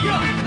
Ah!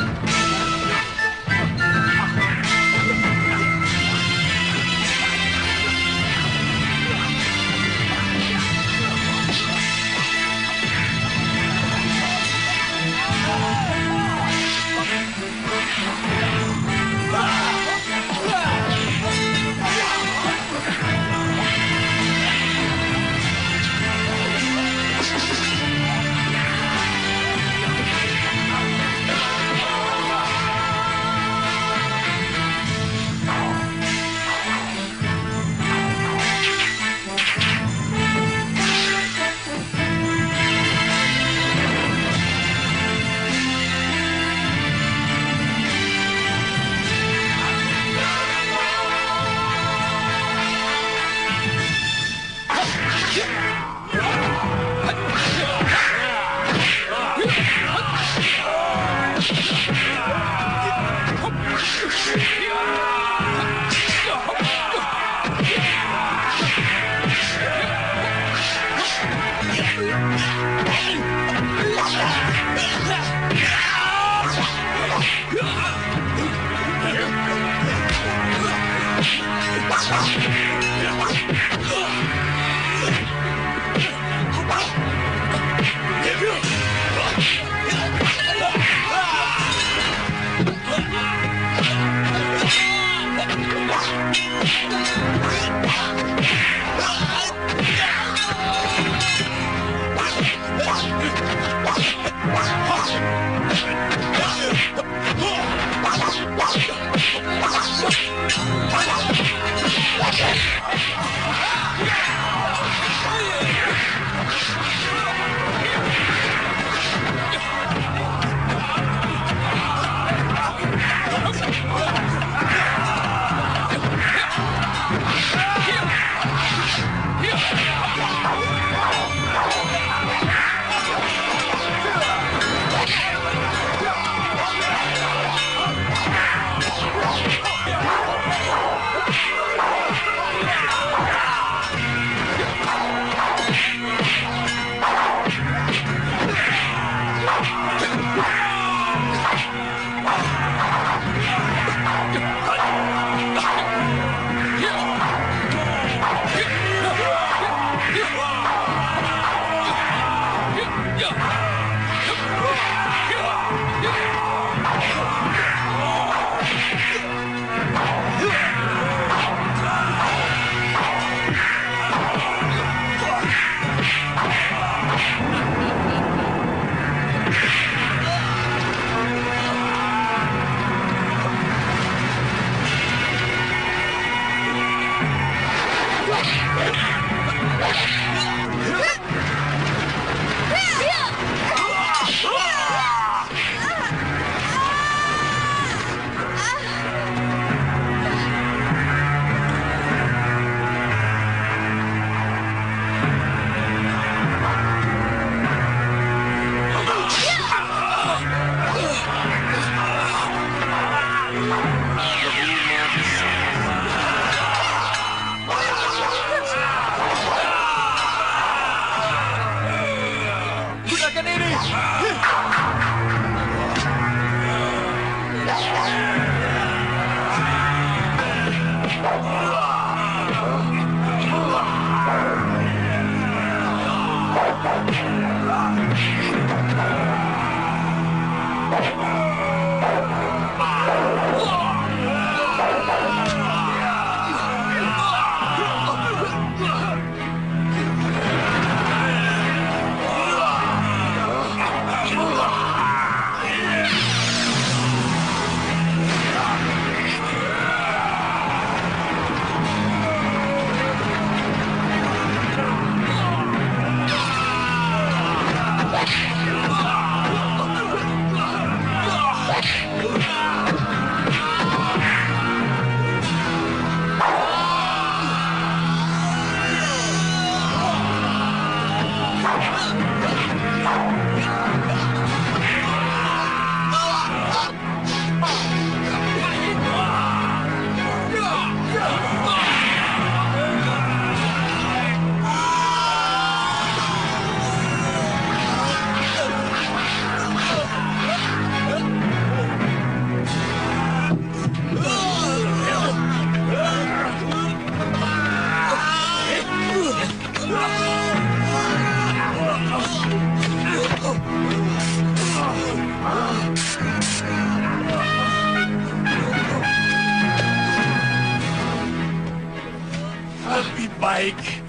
Baik,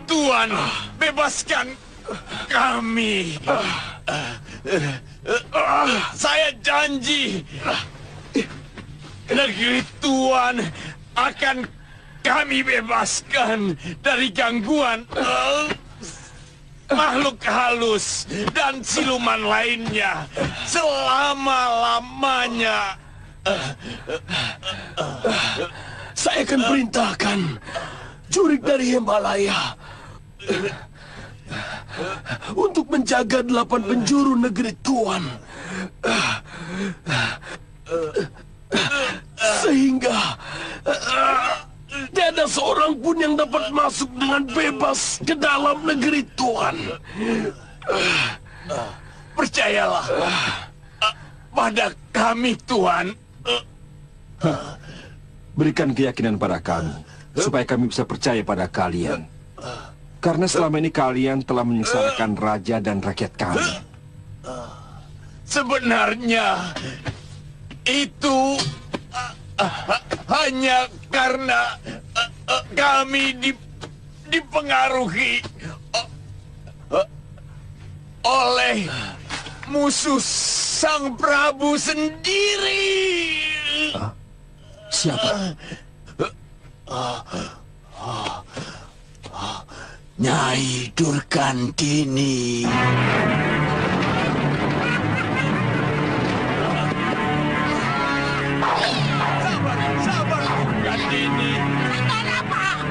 Tuan, bebaskan kami. Saya janji, negeri Tuan akan kami bebaskan dari gangguan makhluk halus dan siluman lainnya selama-lamanya. Saya akan perintahkan jurik dari Himalaya untuk menjaga 8 penjuru negeri Tuan, sehingga tidak ada seorang pun yang dapat masuk dengan bebas ke dalam negeri Tuan. Percayalah pada kami, Tuan. Berikan keyakinan pada kami, supaya kami bisa percaya pada kalian. Karena selama ini kalian telah menyengsarakan raja dan rakyat kami. Sebenarnya itu hanya karena kami dipengaruhi oleh musuh Sang Prabu sendiri. Siapa? Nyai Durgandini. Sabar, Durgandini. Kenapa?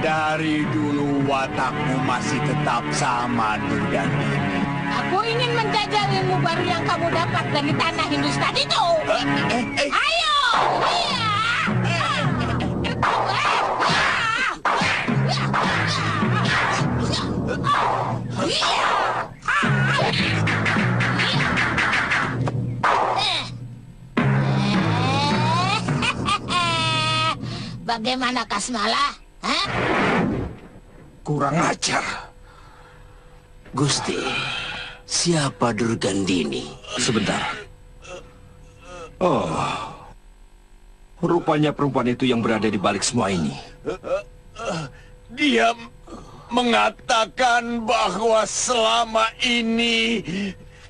Dari dulu watakmu masih tetap sama, Durgandini. Aku ingin menjajal ilmu baru yang kamu dapat dari tanah Hindustan itu. Ayo! Iya! Bagaimana Kasmala? Hah? Kurang ajar. Gusti, siapa Durgandini? Sebentar. Oh, rupanya perempuan itu yang berada di balik semua ini. Dia mengatakan bahwa selama ini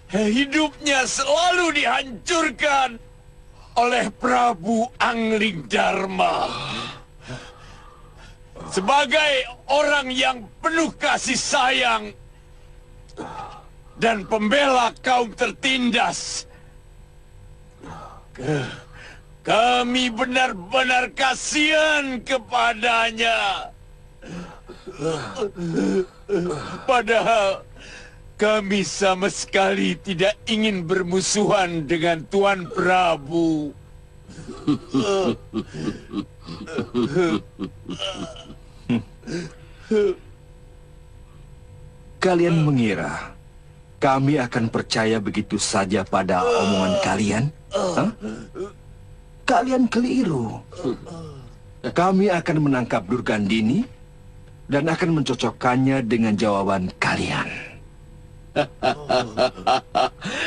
hidupnya selalu dihancurkan oleh Prabu Angling Dharma. Sebagai orang yang penuh kasih sayang dan pembela kaum tertindas, kami benar-benar kasihan kepadanya. Padahal kami sama sekali tidak ingin bermusuhan dengan Tuan Prabu. Kalian mengira kami akan percaya begitu saja pada omongan kalian? Hah? Kalian keliru. Kami akan menangkap Durgandini dan akan mencocokkannya dengan jawaban kalian.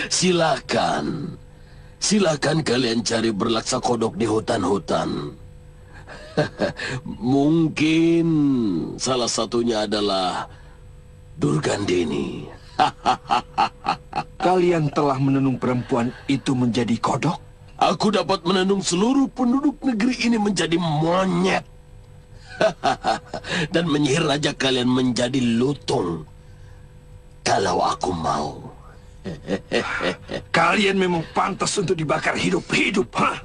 Silakan. Silakan kalian cari berlaksa kodok di hutan-hutan. Mungkin salah satunya adalah Durgandini. Kalian telah menenung perempuan itu menjadi kodok? Aku dapat menenung seluruh penduduk negeri ini menjadi monyet. Dan menyihir raja kalian menjadi lutung. Kalau aku mau. Kalian memang pantas untuk dibakar hidup-hidup, ha?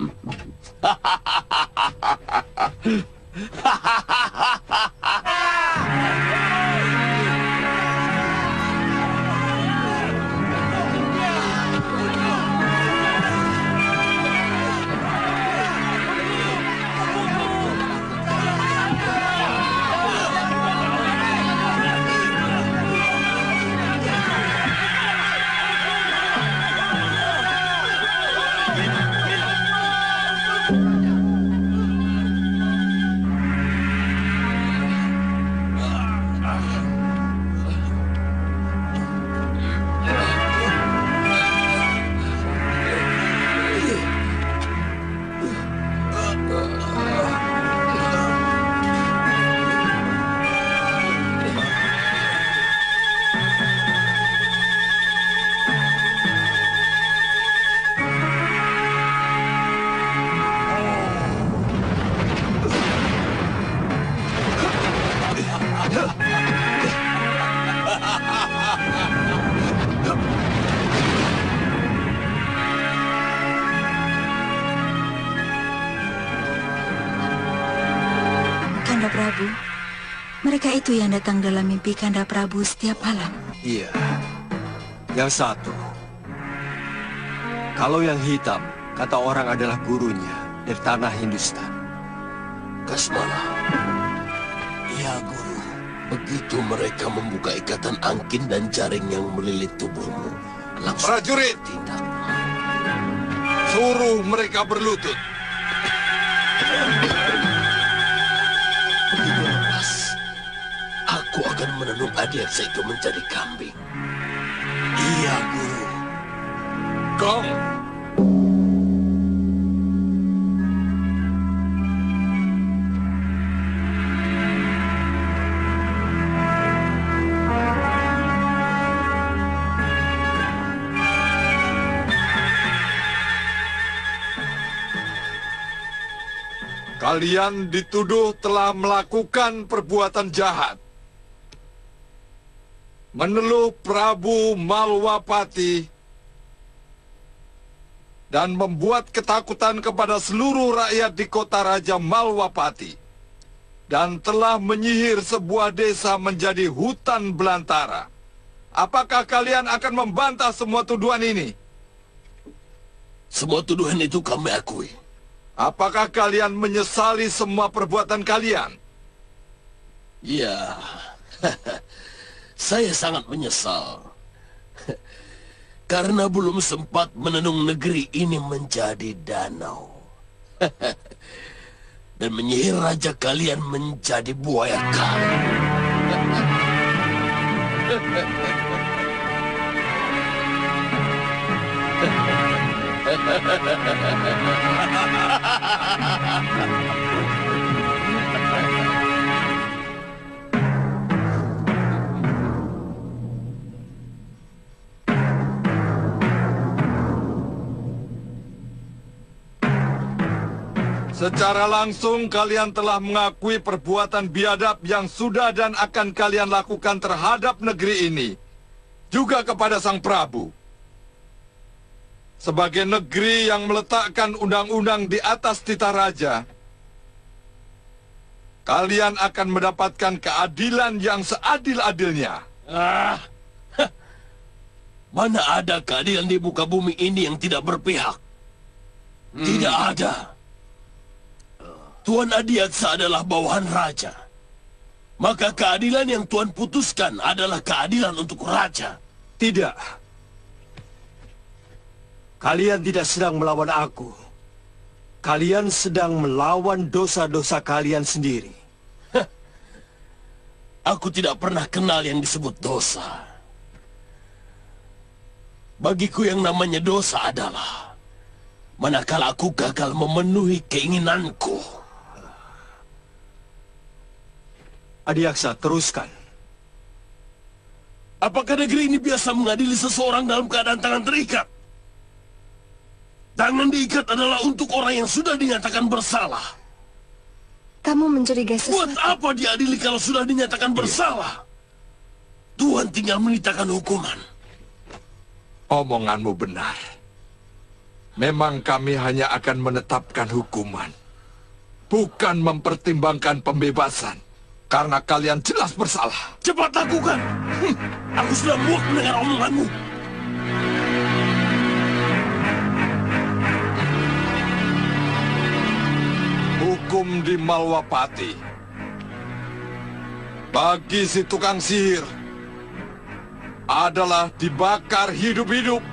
mereka itu yang datang dalam mimpi Kanda Prabu setiap malam? Iya. Yang satu. Kalau yang hitam, kata orang adalah gurunya dari tanah Hindustan. Kasmala. Ya, Guru. Begitu mereka membuka ikatan angkin dan jaring yang melilit tubuhmu, langsung Prajurit, tindak. suruh mereka berlutut. Begitu lepas, aku akan menenun Adiaksa itu menjadi kambing. Iya, Guru. Gong. Kalian dituduh telah melakukan perbuatan jahat. Meneluh Prabu Malwapati dan membuat ketakutan kepada seluruh rakyat di kota Raja Malwapati, dan telah menyihir sebuah desa menjadi hutan belantara. Apakah kalian akan membantah semua tuduhan ini? Semua tuduhan itu kami akui. Apakah kalian menyesali semua perbuatan kalian? Ya, saya sangat menyesal. Karena belum sempat menenung negeri ini menjadi danau. Dan menyihir raja kalian menjadi buaya kali. Secara langsung kalian telah mengakui perbuatan biadab yang sudah dan akan kalian lakukan terhadap negeri ini, juga kepada Sang Prabu. Sebagai negeri yang meletakkan undang-undang di atas titah raja, kalian akan mendapatkan keadilan yang seadil-adilnya. Mana ada keadilan di muka bumi ini yang tidak berpihak? Tidak ada. Tuan Adiaksa adalah bawahan raja. Maka keadilan yang Tuan putuskan adalah keadilan untuk raja. Tidak. Kalian tidak sedang melawan aku. Kalian sedang melawan dosa-dosa kalian sendiri. Aku tidak pernah kenal yang disebut dosa. Bagiku yang namanya dosa adalah manakala aku gagal memenuhi keinginanku. Adiaksa, teruskan. Apakah negeri ini biasa mengadili seseorang dalam keadaan tangan terikat? Tangan diikat adalah untuk orang yang sudah dinyatakan bersalah. Kamu mencurigai Buat sesuatu. apa diadili kalau sudah dinyatakan bersalah? Tuhan tinggal menitakan hukuman. Omonganmu benar. Memang kami hanya akan menetapkan hukuman, bukan mempertimbangkan pembebasan. Karena kalian jelas bersalah. Cepat lakukan. Aku sudah muak mendengar omonganmu. Hukum di Malwapati. Bagi si tukang sihir adalah dibakar hidup-hidup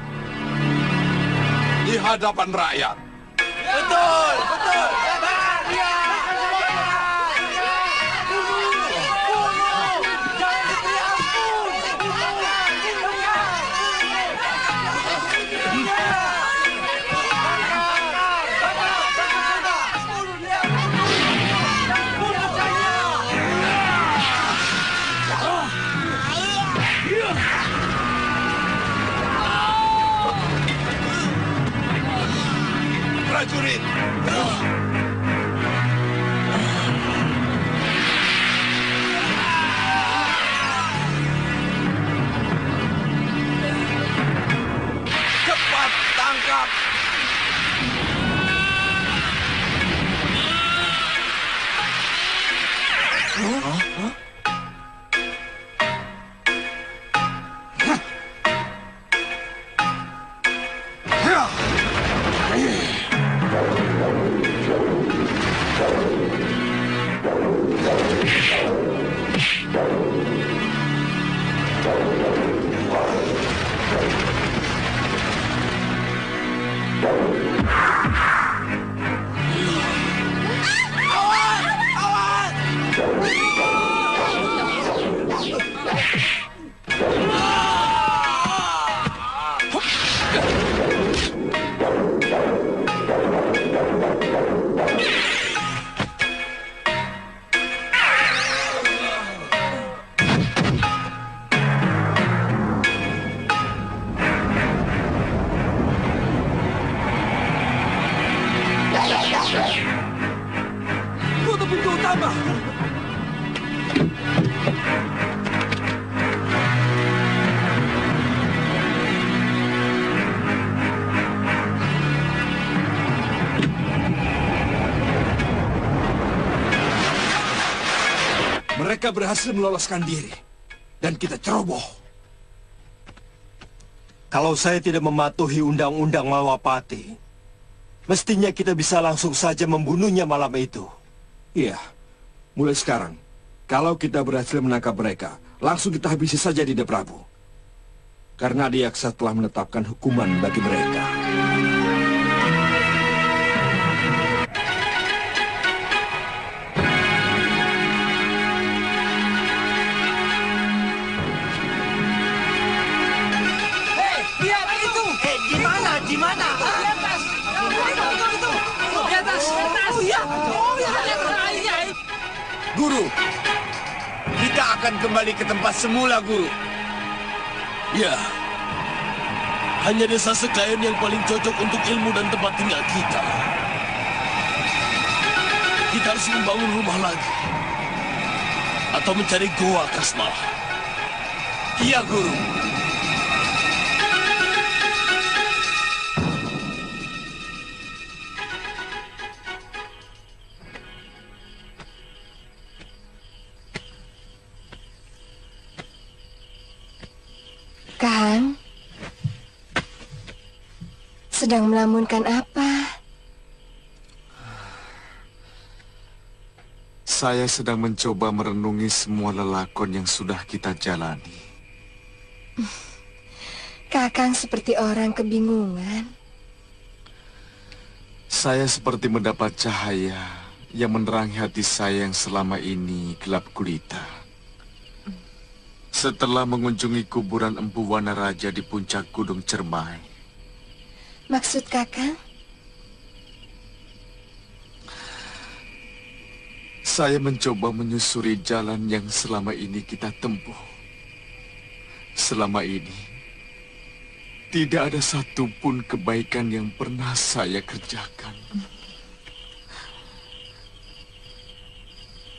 di hadapan rakyat. Betul, betul. Prajurit! Cepat tangkap! Tutup pintu utama! Mereka berhasil meloloskan diri. Dan kita ceroboh. Kalau saya tidak mematuhi undang-undang Malwapati, mestinya kita bisa langsung saja membunuhnya malam itu. Iya, mulai sekarang, kalau kita berhasil menangkap mereka, langsung kita habisi saja Dinda Prabu. Karena Adiaksa telah menetapkan hukuman bagi mereka. Di mana? Di atas. Di atas. Oh ya. Guru, kita akan kembali ke tempat semula, Guru. Ya, hanya desa Sekayon yang paling cocok untuk ilmu dan tempat tinggal kita. Kita harus membangun rumah lagi. Atau mencari goa Kasmala. Iya, Guru. Kang, sedang melamunkan apa? Saya sedang mencoba merenungi semua lelakon yang sudah kita jalani. Kakang seperti orang kebingungan. Saya seperti mendapat cahaya yang menerangi hati saya yang selama ini gelap gulita. Setelah mengunjungi kuburan Empu Wanaraja di puncak Gunung Cermai. Maksud kakang? Saya mencoba menyusuri jalan yang selama ini kita tempuh. Selama ini, tidak ada satupun kebaikan yang pernah saya kerjakan.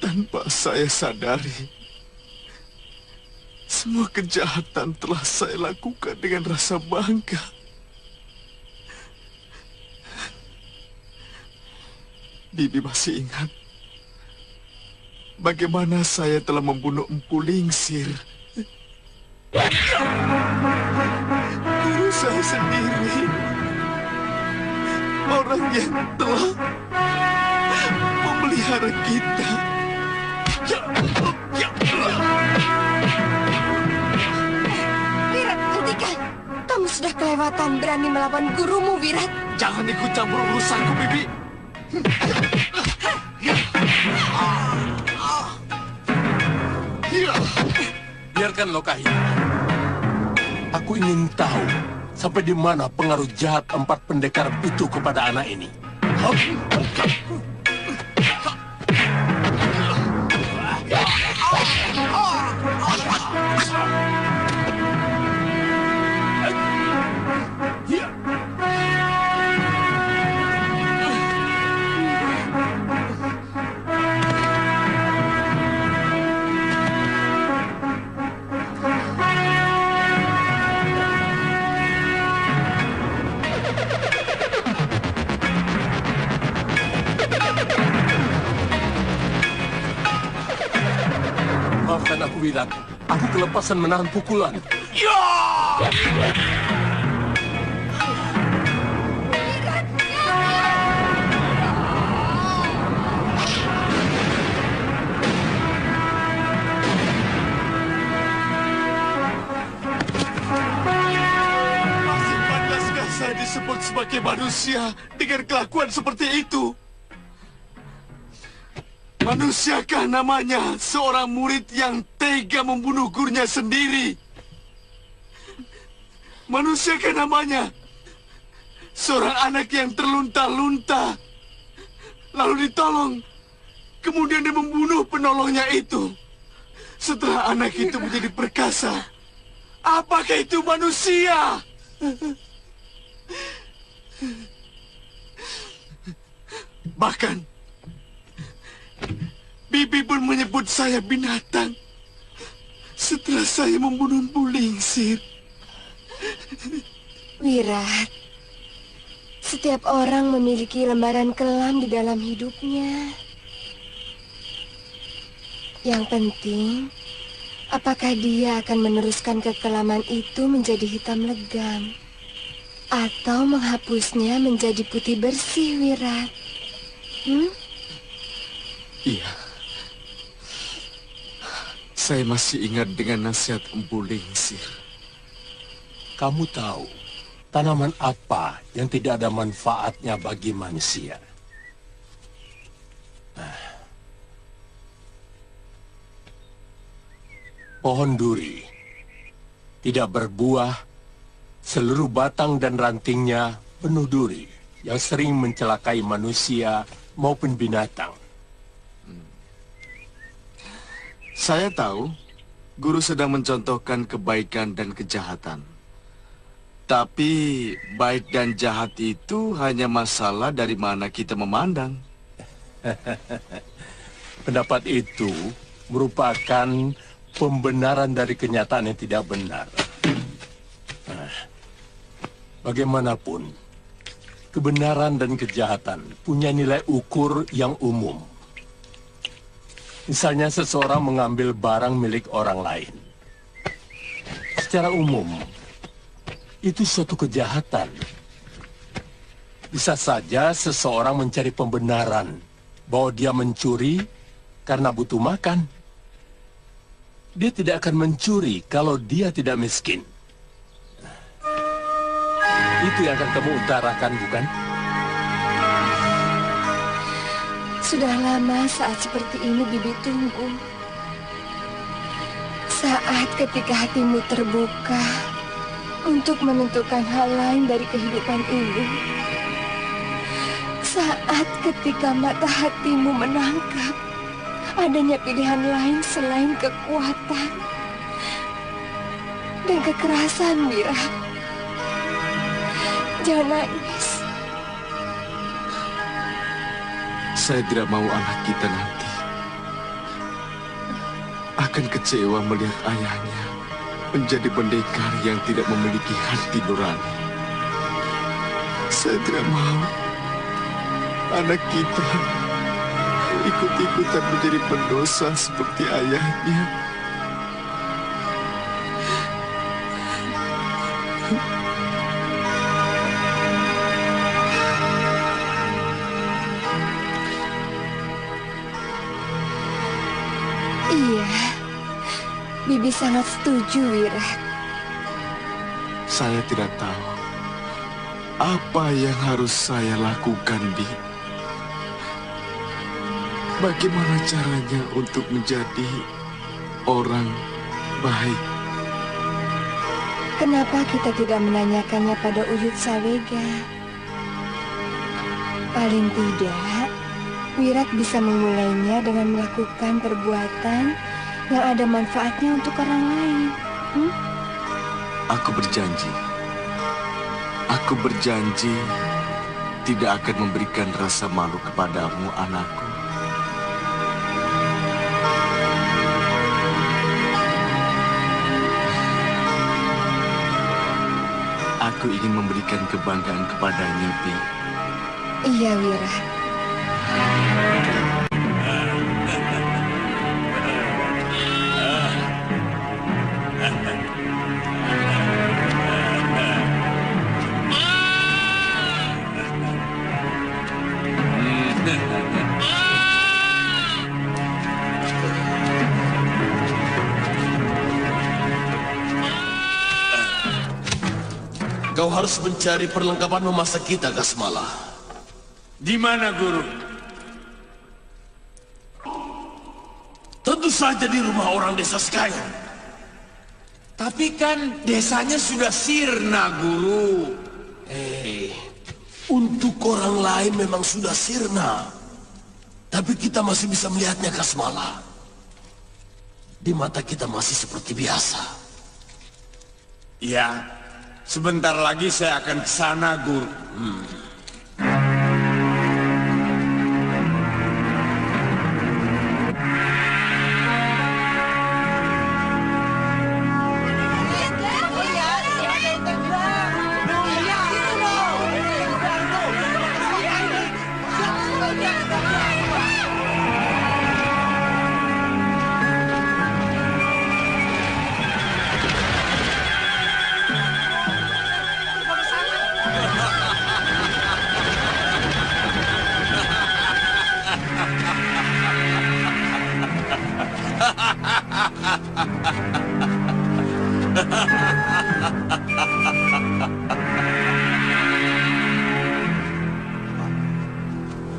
Tanpa saya sadari, semua kejahatan telah saya lakukan dengan rasa bangga. Bibi masih ingat bagaimana saya telah membunuh Empu Lingsir. Guru saya sendiri, orang yang telah memelihara kita. Wirat, hentikan! Kamu sudah kelewatan berani melawan gurumu, Wirat. Jangan ikut campur urusanku, Bibi. Biarkan Lokahi. Aku ingin tahu sampai di mana pengaruh jahat 4 pendekar itu kepada anak ini. Maafkan aku, Wirat. Aku kelepasan menahan pukulan. sebagai manusia dengan kelakuan seperti itu? Manusiakah namanya seorang murid yang tega membunuh gurunya sendiri? Manusiakah namanya seorang anak yang terlunta-lunta, lalu ditolong, kemudian dia membunuh penolongnya itu? Setelah anak itu menjadi perkasa, apakah itu manusia? Bahkan, Bibi pun menyebut saya binatang setelah saya membunuh Bu Lingsir. Wirat, setiap orang memiliki lembaran kelam di dalam hidupnya. Yang penting, apakah dia akan meneruskan kekelaman itu menjadi hitam legam, atau menghapusnya menjadi putih bersih, Wirat? Iya. Saya masih ingat dengan nasihat Empu Lingsir. Kamu tahu tanaman apa yang tidak ada manfaatnya bagi manusia? Pohon duri tidak berbuah, seluruh batang dan rantingnya penuh duri yang sering mencelakai manusia maupun binatang. Saya tahu guru sedang mencontohkan kebaikan dan kejahatan. Tapi baik dan jahat itu hanya masalah dari mana kita memandang. Pendapat itu merupakan pembenaran dari kenyataan yang tidak benar. Bagaimanapun, kebenaran dan kejahatan punya nilai ukur yang umum. Misalnya seseorang mengambil barang milik orang lain. Secara umum, itu suatu kejahatan. Bisa saja seseorang mencari pembenaran bahwa dia mencuri karena butuh makan. Dia tidak akan mencuri kalau dia tidak miskin. Itu yang akan kamu utarakan, bukan? Sudah lama saat seperti ini Bibi tunggu. Saat ketika hatimu terbuka untuk menentukan hal lain dari kehidupan ini. Saat ketika mata hatimu menangkap adanya pilihan lain selain kekuatan dan kekerasan, Wira. Jangan nangis. Saya tidak mau anak kita nanti akan kecewa melihat ayahnya menjadi pendekar yang tidak memiliki hati nurani. Saya tidak mau anak kita ikut-ikutan menjadi pendosa seperti ayahnya. Iya, Bibi sangat setuju, Wira. Saya tidak tahu apa yang harus saya lakukan, Bi. Bagaimana caranya untuk menjadi orang baik? Kenapa kita tidak menanyakannya pada Uyut Sawega? Paling tidak, Wirat bisa memulainya dengan melakukan perbuatan yang ada manfaatnya untuk orang lain. Aku berjanji tidak akan memberikan rasa malu kepadamu, anakku. Aku ingin memberikan kebanggaan kepadanya, Bi. Iya, Wira. Kau harus mencari perlengkapan memasak kita, Kasmala. Di mana, Guru? Tentu saja di rumah orang desa Skyrim. Tapi kan desanya sudah sirna, Guru. Untuk orang lain memang sudah sirna. Tapi kita masih bisa melihatnya, Kasmala. Di mata kita masih seperti biasa. Ya, sebentar lagi saya akan ke sana, Guru.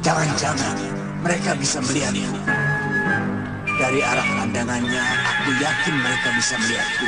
Jangan-jangan mereka bisa melihatku. Dari arah pandangannya, aku yakin mereka bisa melihatku.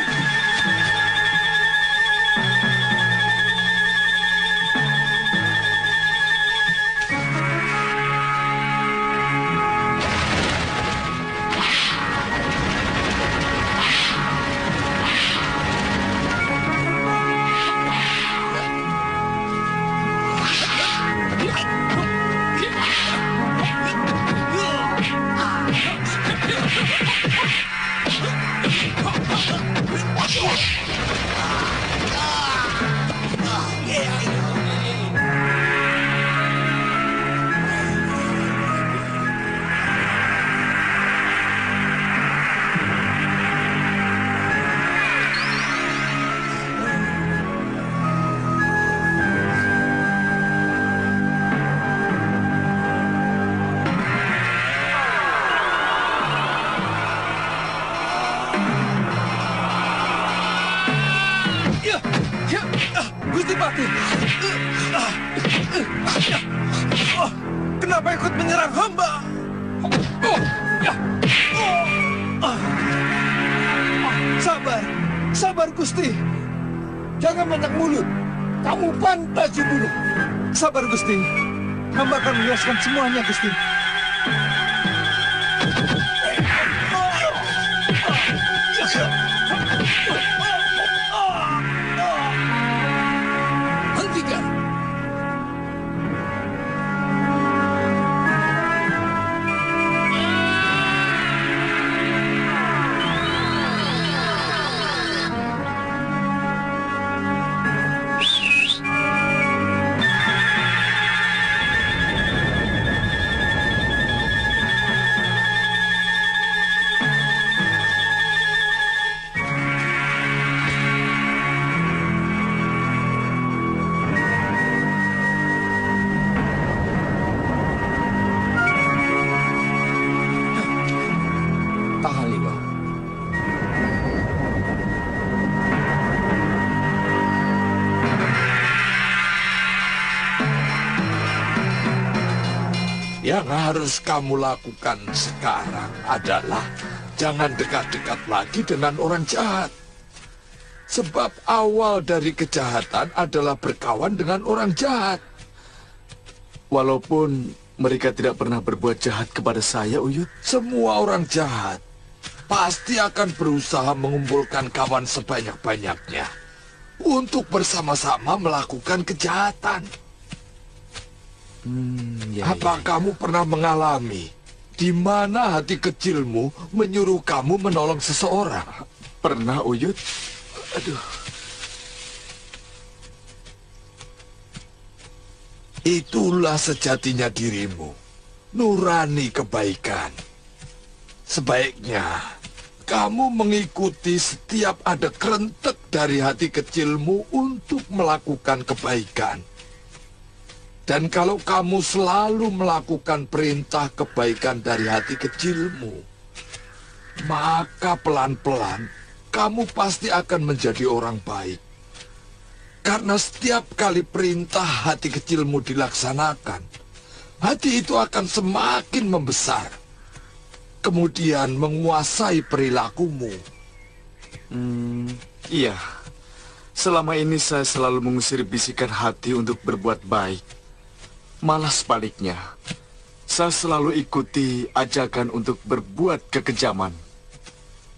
Gusti Patih, kenapa ikut menyerang hamba? Sabar Gusti, jangan banyak mulut. Kamu pantas dibunuh. Sabar Gusti, hamba akan menjelaskan semuanya Gusti. Hentikan! Tahan, Liwa. Yang harus kamu lakukan sekarang adalah jangan dekat-dekat lagi dengan orang jahat. Sebab awal dari kejahatan adalah berkawan dengan orang jahat. Walaupun mereka tidak pernah berbuat jahat kepada saya, Uyut. Semua orang jahat pasti akan berusaha mengumpulkan kawan sebanyak-banyaknya untuk bersama-sama melakukan kejahatan. Apa kamu pernah mengalami di mana hati kecilmu menyuruh kamu menolong seseorang? Pernah, Uyut. Aduh. Itulah sejatinya dirimu, nurani kebaikan. Sebaiknya kamu mengikuti setiap ada kerentek dari hati kecilmu untuk melakukan kebaikan. Dan kalau kamu selalu melakukan perintah kebaikan dari hati kecilmu, maka pelan-pelan kamu pasti akan menjadi orang baik. Karena setiap kali perintah hati kecilmu dilaksanakan, hati itu akan semakin membesar, kemudian menguasai perilakumu. Iya. Selama ini saya selalu mengusir bisikan hati untuk berbuat baik. Malah sebaliknya, saya selalu ikuti ajakan untuk berbuat kekejaman.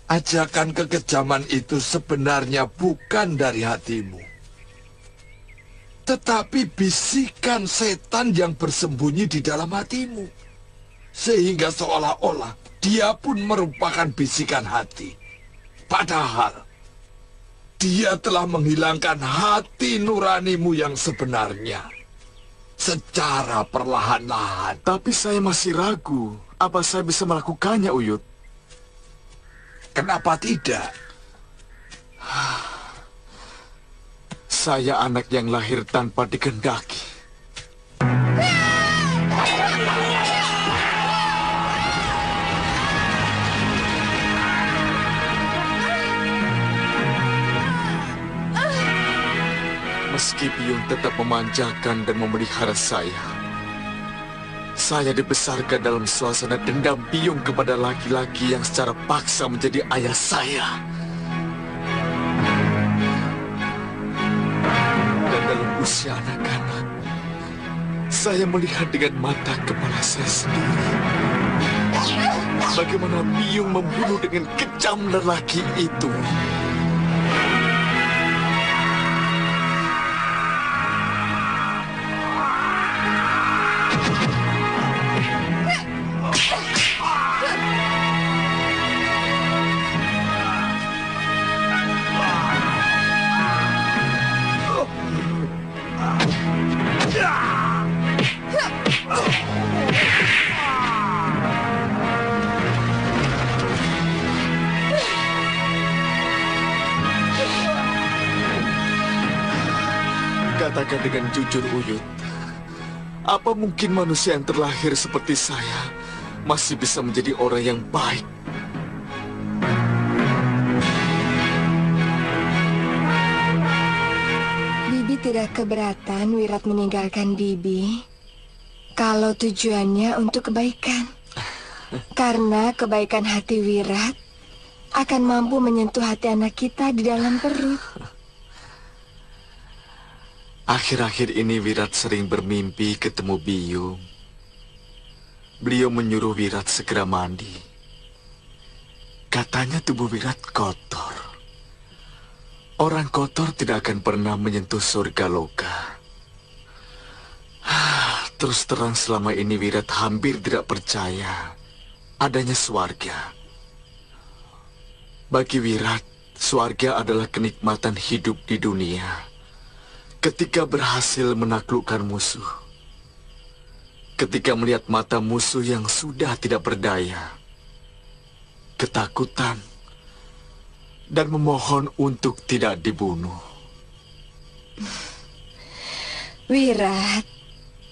Ajakan kekejaman itu sebenarnya bukan dari hatimu, tetapi bisikan setan yang bersembunyi di dalam hatimu. Sehingga seolah-olah dia pun merupakan bisikan hati. Padahal dia telah menghilangkan hati nuranimu yang sebenarnya secara perlahan-lahan. Tapi saya masih ragu, apa saya bisa melakukannya, Uyut? Kenapa tidak? Saya anak yang lahir tanpa dikehendaki. Meski Biung tetap memanjakan dan memelihara saya dibesarkan dalam suasana dendam Biung kepada laki-laki yang secara paksa menjadi ayah saya. Dan dalam usia anak-anak, saya melihat dengan mata kepala saya sendiri bagaimana Biung membunuh dengan kejam lelaki itu. Katakan dengan jujur, Uyut, apa mungkin manusia yang terlahir seperti saya masih bisa menjadi orang yang baik? Bibi tidak keberatan Wirat meninggalkan Bibi kalau tujuannya untuk kebaikan. Karena kebaikan hati Wirat akan mampu menyentuh hati anak kita di dalam perut. Akhir-akhir ini Wirat sering bermimpi ketemu Biung. Beliau menyuruh Wirat segera mandi. Katanya tubuh Wirat kotor. Orang kotor tidak akan pernah menyentuh surga loka. Terus terang selama ini Wirat hampir tidak percaya adanya swarga. Bagi Wirat, swarga adalah kenikmatan hidup di dunia. Ketika berhasil menaklukkan musuh, ketika melihat mata musuh yang sudah tidak berdaya, ketakutan, dan memohon untuk tidak dibunuh. Wirat,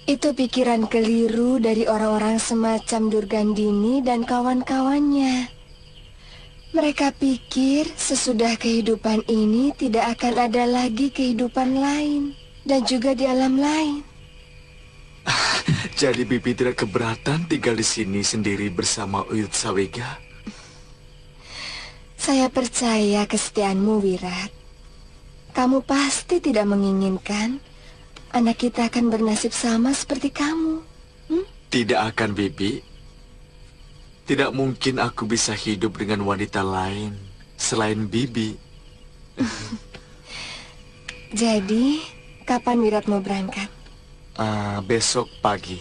itu pikiran keliru dari orang-orang semacam Durgandini dan kawan-kawannya. Mereka pikir sesudah kehidupan ini tidak akan ada lagi kehidupan lain dan juga di alam lain. Jadi Bibi tidak keberatan tinggal di sini sendiri bersama Uyut Sawega? Saya percaya kesetiaanmu, Wirat. Kamu pasti tidak menginginkan anak kita akan bernasib sama seperti kamu. Tidak akan, Bibi. Tidak mungkin aku bisa hidup dengan wanita lain selain Bibi. Jadi, kapan Wirat mau berangkat? Besok pagi.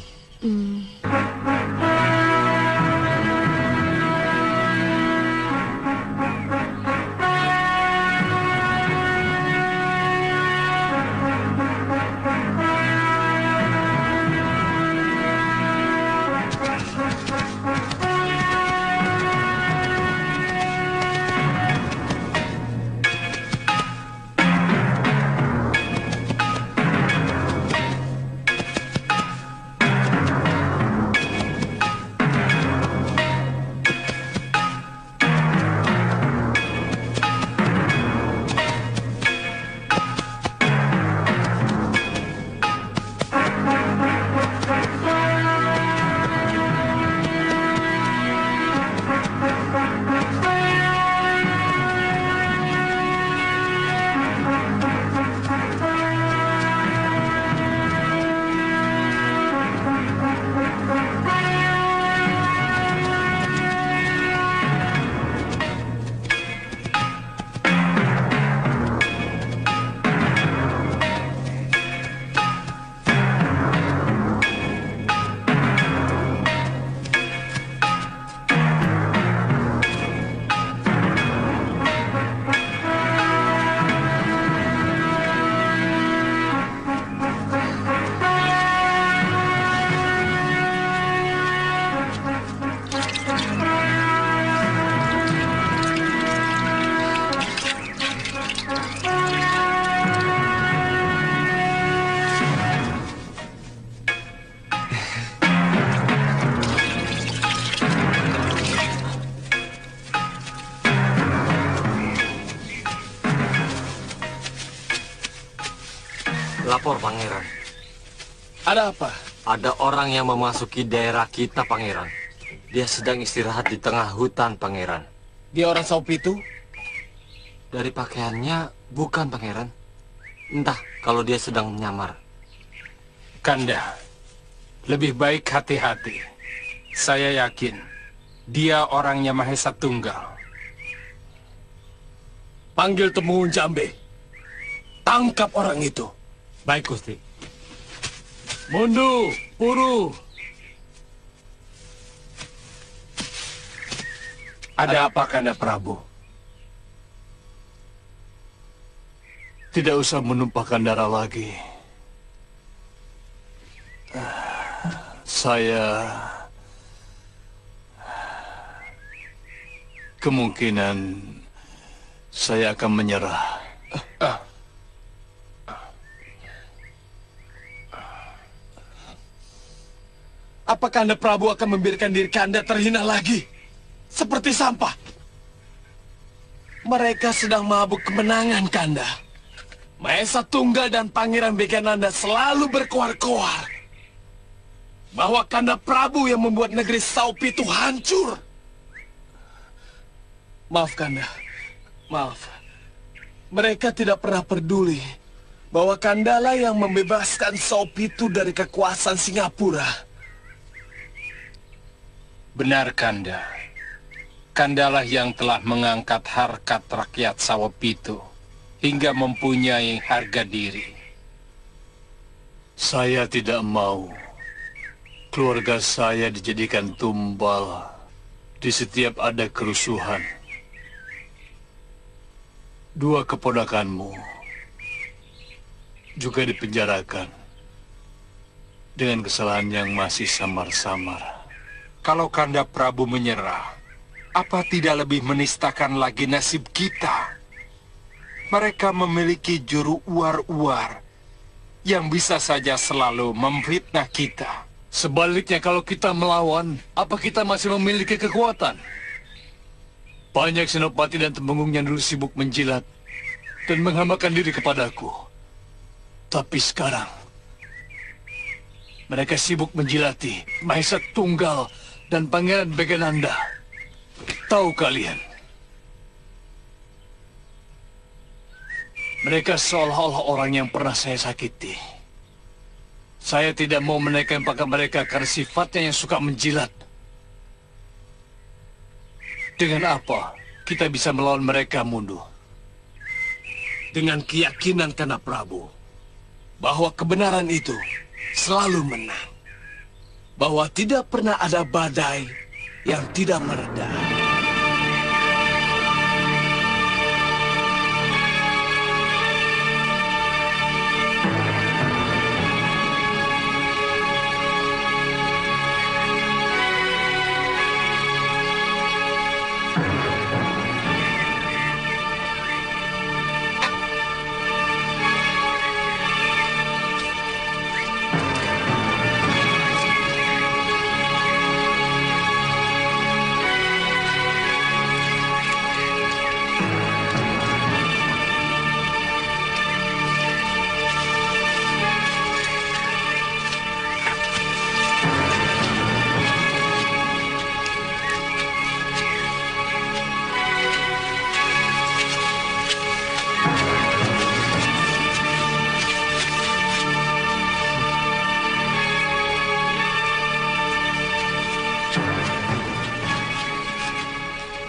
lapor, Pangeran. Ada apa? Ada orang yang memasuki daerah kita, Pangeran. Dia sedang istirahat di tengah hutan, Pangeran. Dia orang Saupitu? Dari pakaiannya, bukan, Pangeran. Entah kalau dia sedang menyamar. Kanda, lebih baik hati-hati. Saya yakin dia orangnya Mahesa Tunggal. Panggil Temunggung Jambe. Tangkap orang itu. Baik, Gusti. Mundu, Puru. Ada apa, Kanda Prabu? Tidak usah menumpahkan darah lagi. Saya kemungkinan saya akan menyerah. Apa Kanda Prabu akan membiarkan diri Kanda terhina lagi? Seperti sampah. Mereka sedang mabuk kemenangan, Kanda. Mahesa Tunggal dan Pangeran Begananda selalu berkoar-koar bahwa Kanda Prabu yang membuat negeri Saupitu hancur. Maaf, Kanda. Maaf. Mereka tidak pernah peduli bahwa Kandalah yang membebaskan Saupitu dari kekuasaan Singapura. Benar, Kanda. Kandalah yang telah mengangkat harkat rakyat Saupitu hingga mempunyai harga diri. Saya tidak mau keluarga saya dijadikan tumbal di setiap ada kerusuhan. Dua keponakanmu juga dipenjarakan dengan kesalahan yang masih samar-samar. Kalau Kanda Prabu menyerah, apa tidak lebih menistakan lagi nasib kita? Mereka memiliki juru uar-uar yang bisa saja selalu memfitnah kita. Sebaliknya kalau kita melawan, apa kita masih memiliki kekuatan? Banyak senopati dan temenggung yang dulu sibuk menjilat dan menghambakan diri kepadaku. Tapi sekarang, mereka sibuk menjilati Mahesa Tunggal dan Pangeran Begananda. Tahu kalian? Mereka seolah-olah orang yang pernah saya sakiti. Saya tidak mau menaikkan pangkat mereka karena sifatnya yang suka menjilat. Dengan apa kita bisa melawan mereka, Mundu? Dengan keyakinan Kanda Prabu bahwa kebenaran itu selalu menang. Bahwa tidak pernah ada badai yang tidak mereda.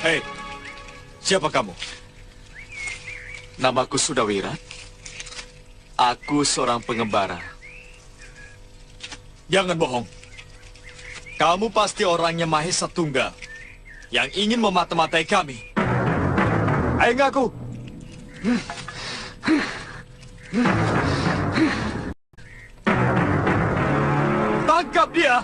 Hei, siapa kamu? Namaku Sudawira. Aku seorang pengembara. Jangan bohong. Kamu pasti orangnya Mahesa Tunggal yang ingin memata-matai kami. Ayo ngaku. Tangkap dia.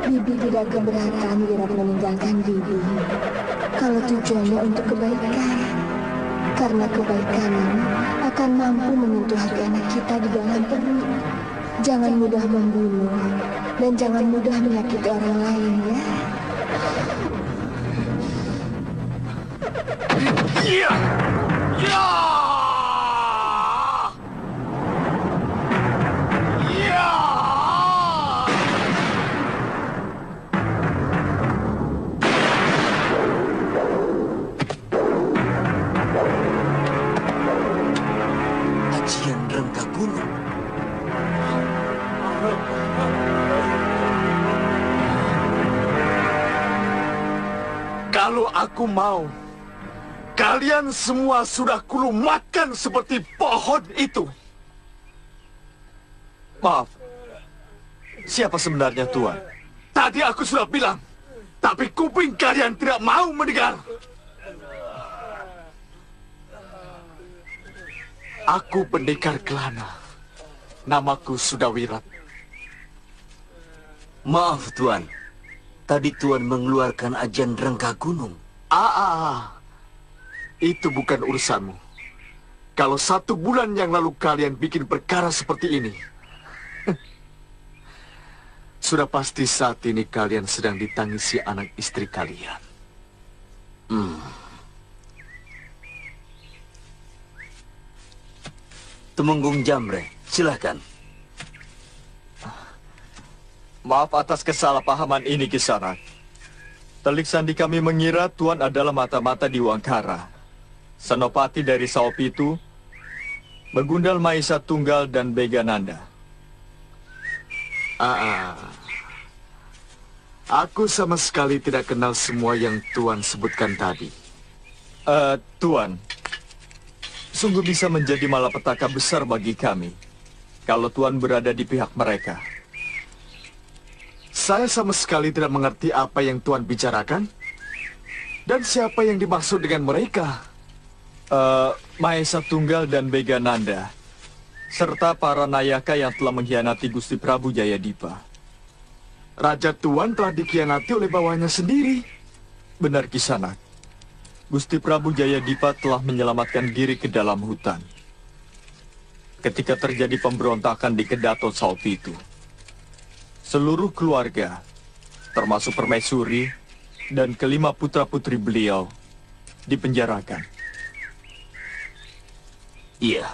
Bibi tidak keberatan Wirat meninggalkan Bibi. Kalau tujuannya untuk kebaikan. Karena kebaikan ini akan mampu menyentuh hati anak kita di dalam perut. Jangan mudah membunuh dan jangan mudah menyakiti orang lain ya. Ajian Rengga Gunung. Kalau aku mau, kalian semua sudah kulumatkan seperti pohon itu. Maaf, siapa sebenarnya Tuan? Tadi aku sudah bilang, tapi kuping kalian tidak mau mendengar. Aku pendekar Kelana. Namaku Sudawirat. Maaf, Tuan. Tadi Tuan mengeluarkan ajian Rengga Gunung. Itu bukan urusanmu. Kalau 1 bulan yang lalu kalian bikin perkara seperti ini, sudah pasti saat ini kalian sedang ditangisi anak istri kalian. Temenggung Jamre, silakan. Maaf atas kesalahpahaman ini, Kisanak. Telik Sandi kami mengira Tuan adalah mata-mata di Wangkara. Senopati dari Saopitu, Begundal Maisa Tunggal dan Begananda. Aku sama sekali tidak kenal semua yang Tuan sebutkan tadi. Tuan, sungguh bisa menjadi malapetaka besar bagi kami kalau Tuan berada di pihak mereka. Saya sama sekali tidak mengerti apa yang Tuan bicarakan. Dan siapa yang dimaksud dengan mereka? Maesa Tunggal dan Begananda, serta para nayaka yang telah mengkhianati Gusti Prabu Jayadipa. Raja Tuan telah dikhianati oleh bawahnya sendiri. Benar, Kisanak. Gusti Prabu Jayadipa telah menyelamatkan diri ke dalam hutan ketika terjadi pemberontakan di Kedaton Saopitu. Seluruh keluarga, termasuk permaisuri dan kelima putra-putri beliau, dipenjarakan. Iya.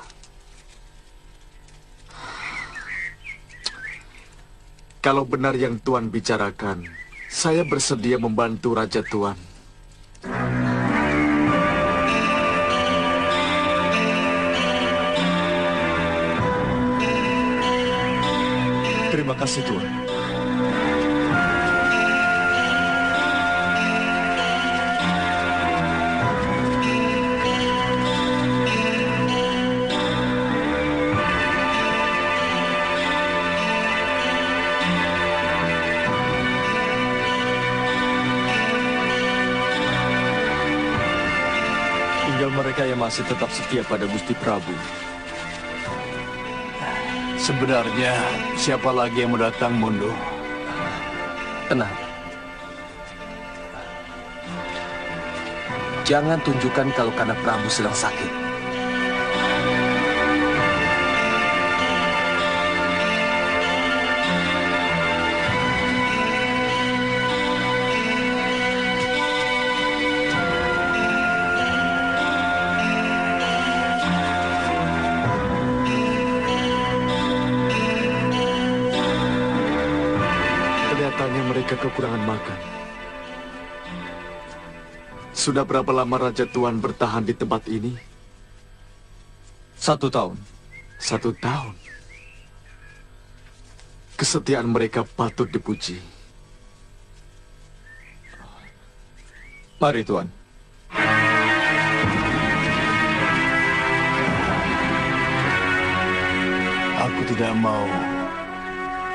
Kalau benar yang Tuan bicarakan, saya bersedia membantu Raja Tuan. Terima kasih, Tuan. Tinggal mereka yang masih tetap setia pada Gusti Prabu. Sebenarnya, siapa lagi yang mau datang, Mundo? Tenang. Jangan tunjukkan kalau Kanda Prabu sedang sakit. Mereka kekurangan makan. Sudah berapa lama Raja Tuan bertahan di tempat ini? 1 tahun. 1 tahun. Kesetiaan mereka patut dipuji. Mari, Tuan. Aku tidak mau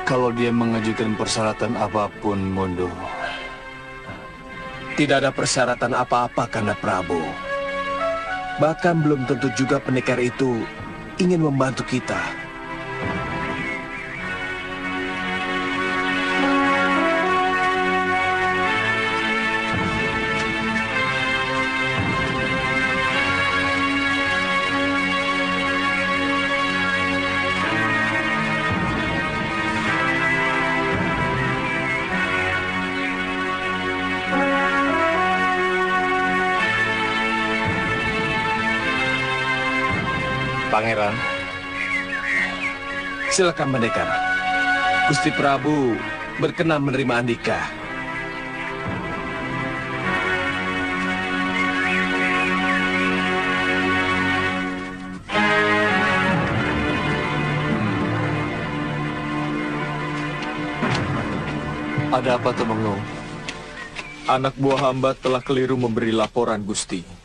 Kalau dia mengajukan persyaratan apapun, Mondo. Tidak ada persyaratan apa-apa, Kanda Prabu. Bahkan belum tentu juga pendekar itu ingin membantu kita. Pangeran, silakan pendekar. Gusti Prabu berkenan menerima Andika. Ada apa, Temenggung? Anak buah hamba telah keliru memberi laporan, Gusti.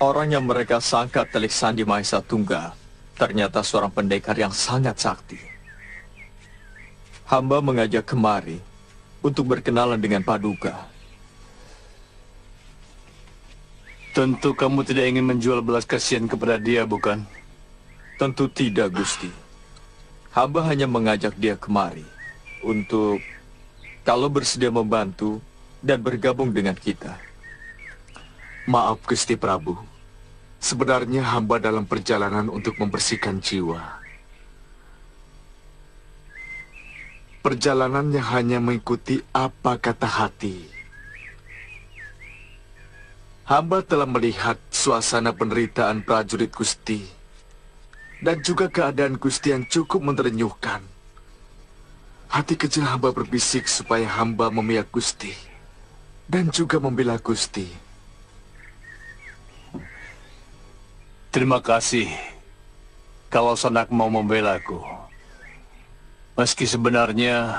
Orang yang mereka sangka Telik Sandi Mahesa Tunggal ternyata seorang pendekar yang sangat sakti. Hamba mengajak kemari untuk berkenalan dengan Paduka. Tentu kamu tidak ingin menjual belas kasihan kepada dia, bukan? Tentu tidak, Gusti. Hamba hanya mengajak dia kemari untuk kalau bersedia membantu dan bergabung dengan kita. Maaf, Gusti Prabu. Sebenarnya hamba dalam perjalanan untuk membersihkan jiwa. Perjalanannya hanya mengikuti apa kata hati. Hamba telah melihat suasana penderitaan prajurit Gusti dan juga keadaan Gusti yang cukup menerenyuhkan. Hati kecil hamba berbisik supaya hamba memihak Gusti dan juga membela Gusti. Terima kasih kalau Sanak mau membelaku. Meski sebenarnya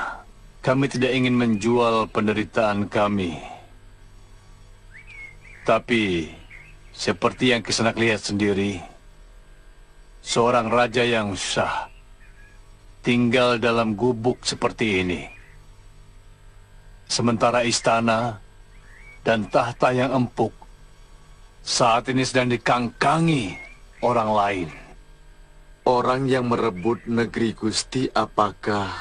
kami tidak ingin menjual penderitaan kami. Tapi seperti yang Kisanak lihat sendiri, seorang raja yang sah tinggal dalam gubuk seperti ini. Sementara istana dan tahta yang empuk saat ini sedang dikangkangi orang lain. Orang yang merebut negeri Gusti apakah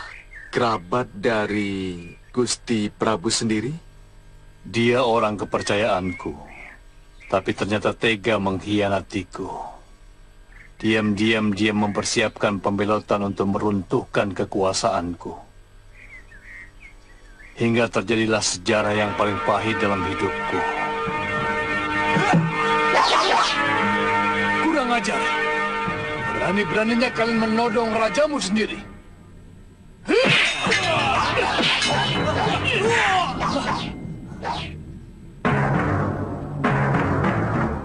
kerabat dari Gusti Prabu sendiri? Dia orang kepercayaanku, tapi ternyata tega mengkhianatiku. Diam-diam dia mempersiapkan pembelotan untuk meruntuhkan kekuasaanku. Hingga terjadilah sejarah yang paling pahit dalam hidupku. Kurang ajar. Berani-beraninya kalian menodong rajamu sendiri.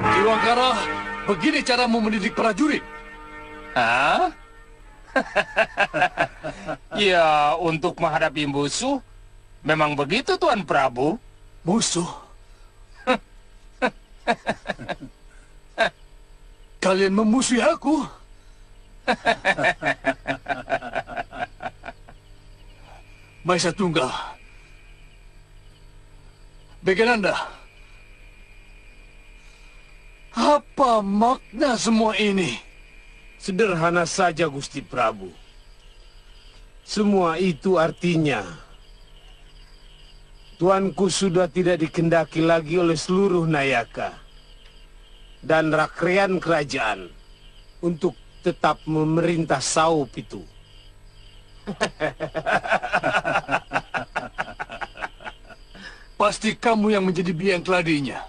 Kiwangkara, begini caramu mendidik prajurit. Hah? Ya, untuk menghadapi musuh, memang begitu, Tuan Prabu. Musuh? Kalian memusuhi aku? Mahesa Tunggal. Baginanda. Apa makna semua ini? Sederhana saja, Gusti Prabu. Semua itu artinya Tuanku sudah tidak dikendaki lagi oleh seluruh Nayaka dan rakyat kerajaan untuk tetap memerintah Saup itu. Pasti kamu yang menjadi biang keladinya.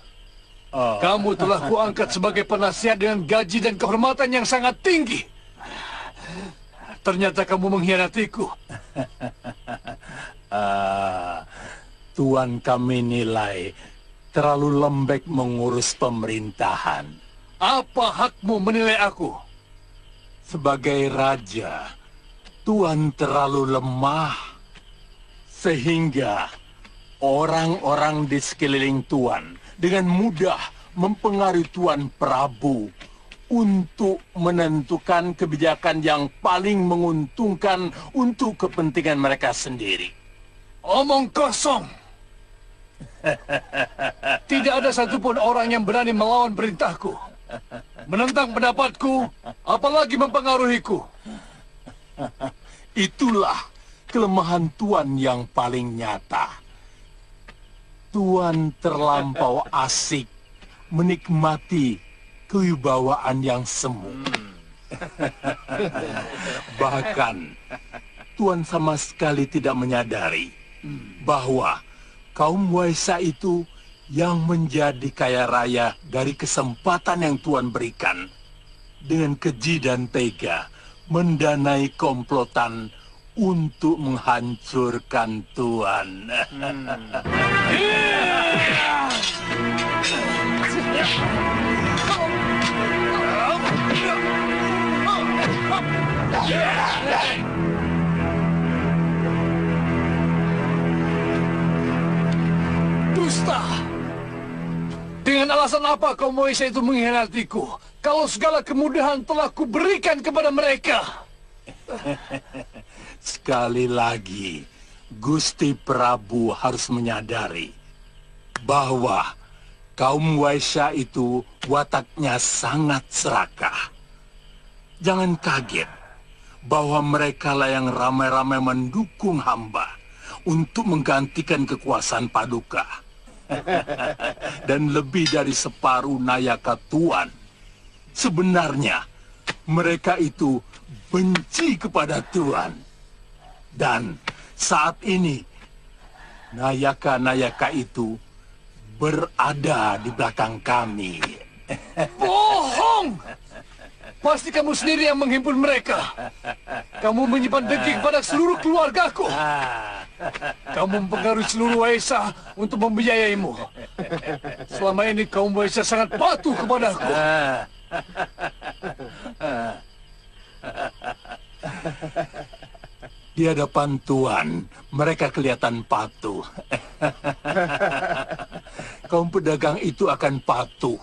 Kamu telah kuangkat sebagai penasihat dengan gaji dan kehormatan yang sangat tinggi. Ternyata kamu mengkhianatiku. Tuan kami nilai terlalu lembek mengurus pemerintahan. Apa hakmu menilai aku? Sebagai raja, Tuan terlalu lemah. Sehingga orang-orang di sekeliling Tuan dengan mudah mempengaruhi Tuan Prabu untuk menentukan kebijakan yang paling menguntungkan untuk kepentingan mereka sendiri. Omong kosong. Tidak ada satupun orang yang berani melawan perintahku, menentang pendapatku, apalagi mempengaruhiku. Itulah kelemahan Tuan yang paling nyata. Tuan terlampau asik menikmati kewibawaan yang semu. Bahkan, Tuan sama sekali tidak menyadari bahwa kaum Waisa itu yang menjadi kaya raya dari kesempatan yang Tuan berikan dengan keji dan tega mendanai komplotan untuk menghancurkan Tuan. Dusta! Dengan alasan apa kaum Waisa itu mengkhianatiku? Kalau segala kemudahan telah kuberikan kepada mereka. Sekali lagi, Gusti Prabu harus menyadari bahwa kaum Waisya itu wataknya sangat serakah. Jangan kaget bahwa mereka lah yang ramai-ramai mendukung hamba untuk menggantikan kekuasaan Paduka. Dan lebih dari separuh Nayaka Tuan. Sebenarnya, mereka itu benci kepada Tuan. Dan saat ini, Nayaka-Nayaka itu berada di belakang kami. Bohong! Pasti kamu sendiri yang menghimpun mereka. Kamu menyimpan dengki kepada seluruh keluargaku. Kamu mempengaruhi seluruh Waisa untuk membiayaimu. Selama ini kaum Waisa sangat patuh kepadaku. Di hadapan Tuan, mereka kelihatan patuh. Kaum pedagang itu akan patuh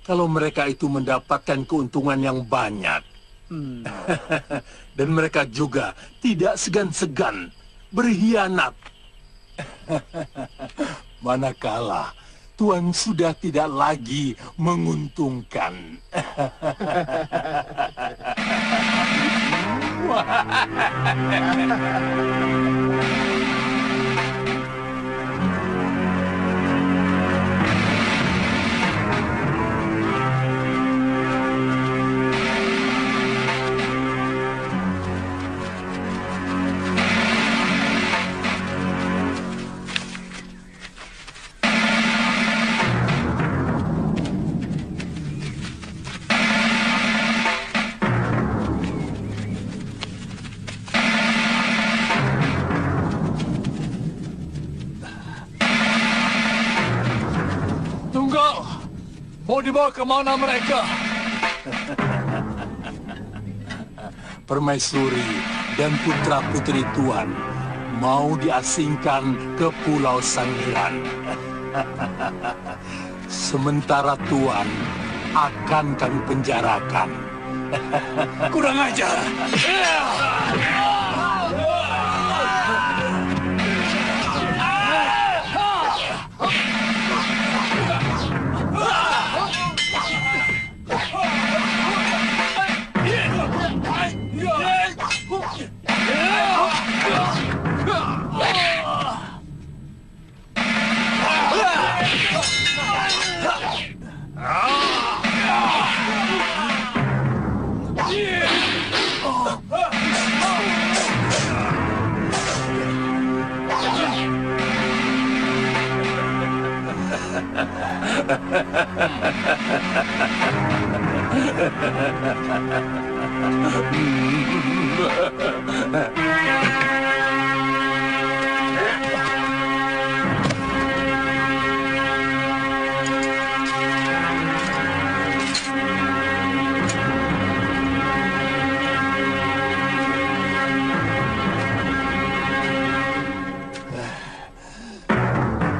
kalau mereka itu mendapatkan keuntungan yang banyak. Dan mereka juga tidak segan-segan berkhianat. Manakala Tuan sudah tidak lagi menguntungkan. Mau dibawa kemana mereka? Permaisuri dan putra-putri Tuan mau diasingkan ke Pulau Sangiran. Sementara Tuan akan kami penjarakan. Kurang ajar!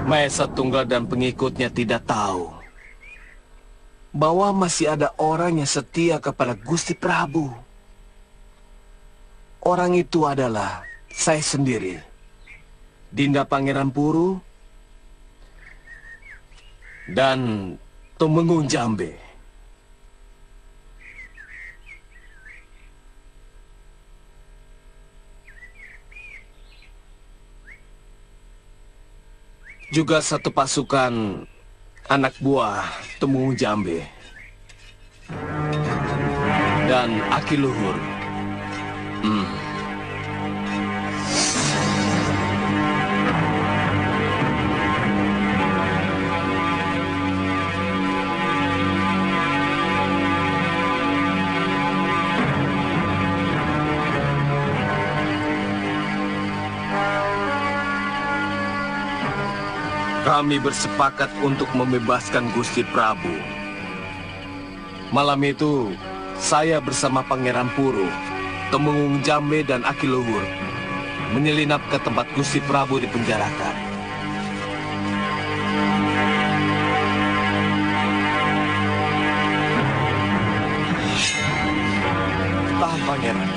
Maesa Tunggal dan pengikutnya tidak tahu bahwa masih ada orang yang setia kepada Gusti Prabu. Orang itu adalah saya sendiri, Dinda Pangeran Puru dan Tumenggung Jambe. Juga satu pasukan anak buah Tumenggung Jambe dan Aki Luhur. Kami bersepakat untuk membebaskan Gusti Prabu. Malam itu, saya bersama Pangeran Puru, Tumenggung Jambe dan Aki Luhur menyelinap ke tempat Gusti Prabu dipenjarakan. Tahan, Pangeran.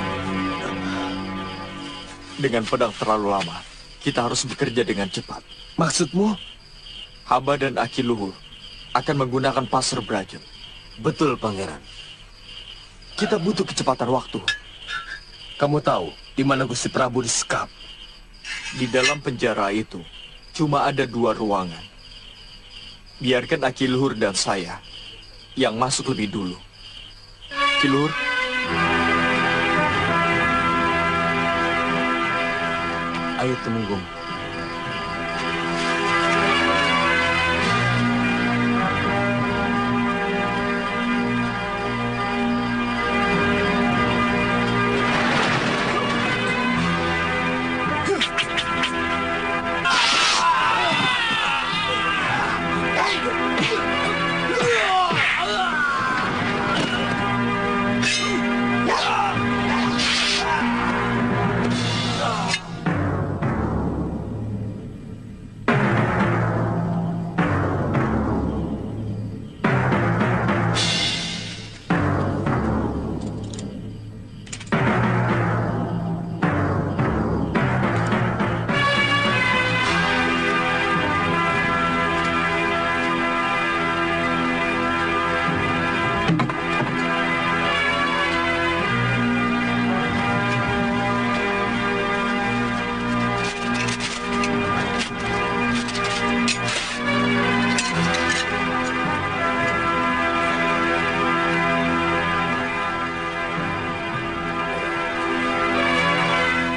Dengan pedang terlalu lama, kita harus bekerja dengan cepat. Maksudmu? Hamba dan Aki Luhur akan menggunakan pasar Braja. Betul, Pangeran. Kita butuh kecepatan waktu. Kamu tahu di mana Gusti Prabu disekap? Di dalam penjara itu cuma ada 2 ruangan. Biarkan Aki Luhur dan saya yang masuk lebih dulu. Aki Luhur. Ayo, Tumenggung.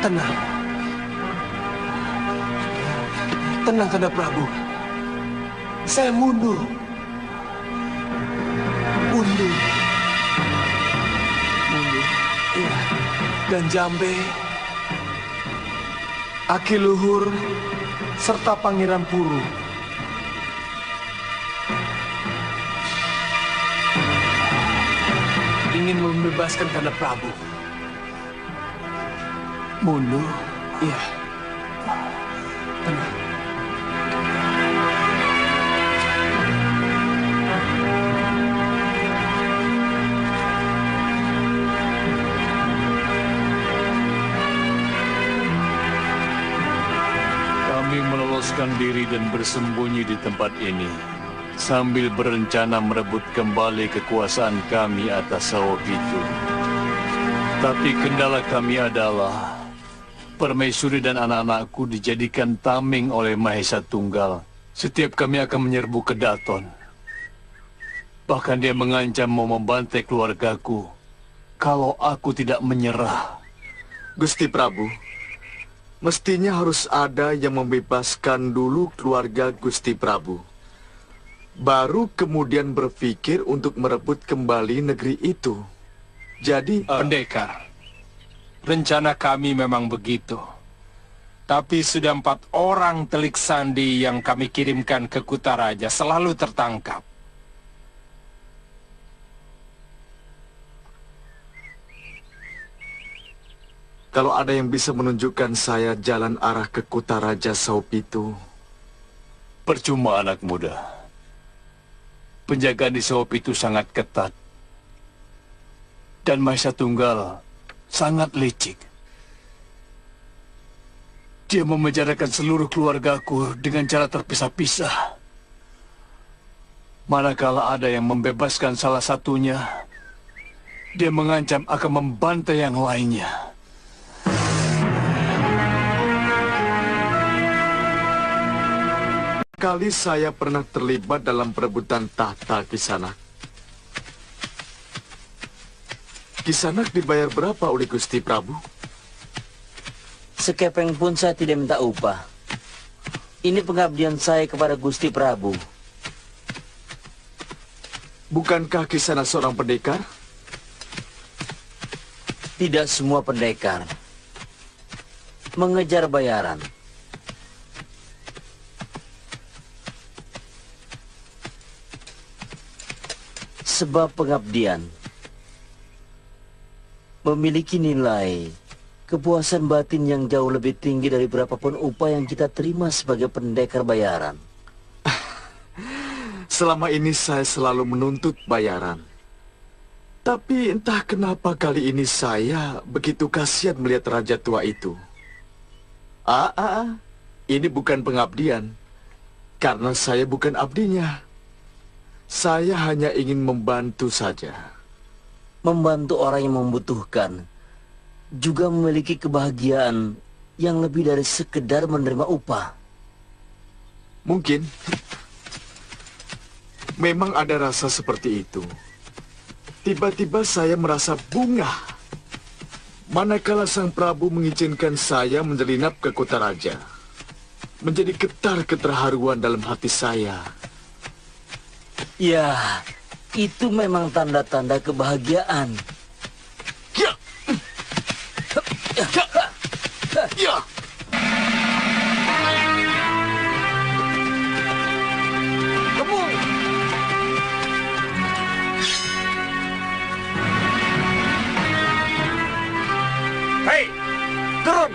Tenang. Tenang, Kanda Prabu. Saya mundur. Mundur. Iya. Dan Jambe, Aki Luhur, serta Pangeran Puru ingin membebaskan Kanda Prabu. Mundur? Iya. Tenang. Kami meloloskan diri dan bersembunyi di tempat ini, sambil berencana merebut kembali kekuasaan kami atas Sawopitu. Tapi kendala kami adalah Permaisuri dan anak-anakku dijadikan tameng oleh Mahesa Tunggal. Setiap kami akan menyerbu ke Daton. Bahkan dia mengancam mau membantai keluargaku kalau aku tidak menyerah. Gusti Prabu, mestinya harus ada yang membebaskan dulu keluarga Gusti Prabu. Baru kemudian berpikir untuk merebut kembali negeri itu. Jadi... Pendekar, rencana kami memang begitu. Tapi sudah 4 orang telik sandi yang kami kirimkan ke Kutaraja selalu tertangkap. Kalau ada yang bisa menunjukkan saya jalan arah ke Kutaraja Sawopitu. Percuma, anak muda. Penjagaan di Saopitu sangat ketat. Dan Mahesa Tunggal sangat licik. Dia memenjarakan seluruh keluargaku dengan cara terpisah-pisah. Manakala ada yang membebaskan salah satunya, dia mengancam akan membantai yang lainnya. Kali saya pernah terlibat dalam perebutan tahta Kisanak. Kisanak dibayar berapa oleh Gusti Prabu? Sekepeng pun saya tidak minta upah. Ini pengabdian saya kepada Gusti Prabu. Bukankah Kisanak seorang pendekar? Tidak semua pendekar mengejar bayaran. Sebab pengabdian memiliki nilai kepuasan batin yang jauh lebih tinggi dari berapapun upah yang kita terima sebagai pendekar bayaran. Selama ini saya selalu menuntut bayaran. Tapi entah kenapa kali ini saya begitu kasihan melihat raja tua itu. Ini bukan pengabdian. Karena saya bukan abdinya. Saya hanya ingin membantu saja. Membantu orang yang membutuhkan juga memiliki kebahagiaan yang lebih dari sekedar menerima upah. Mungkin memang ada rasa seperti itu. Tiba-tiba saya merasa bungah manakala Sang Prabu mengizinkan saya menyelinap ke kota raja. Menjadi getar keterharuan dalam hati saya. Ya, itu memang tanda-tanda kebahagiaan. Ya. Ya. Kamu. Hei, turun.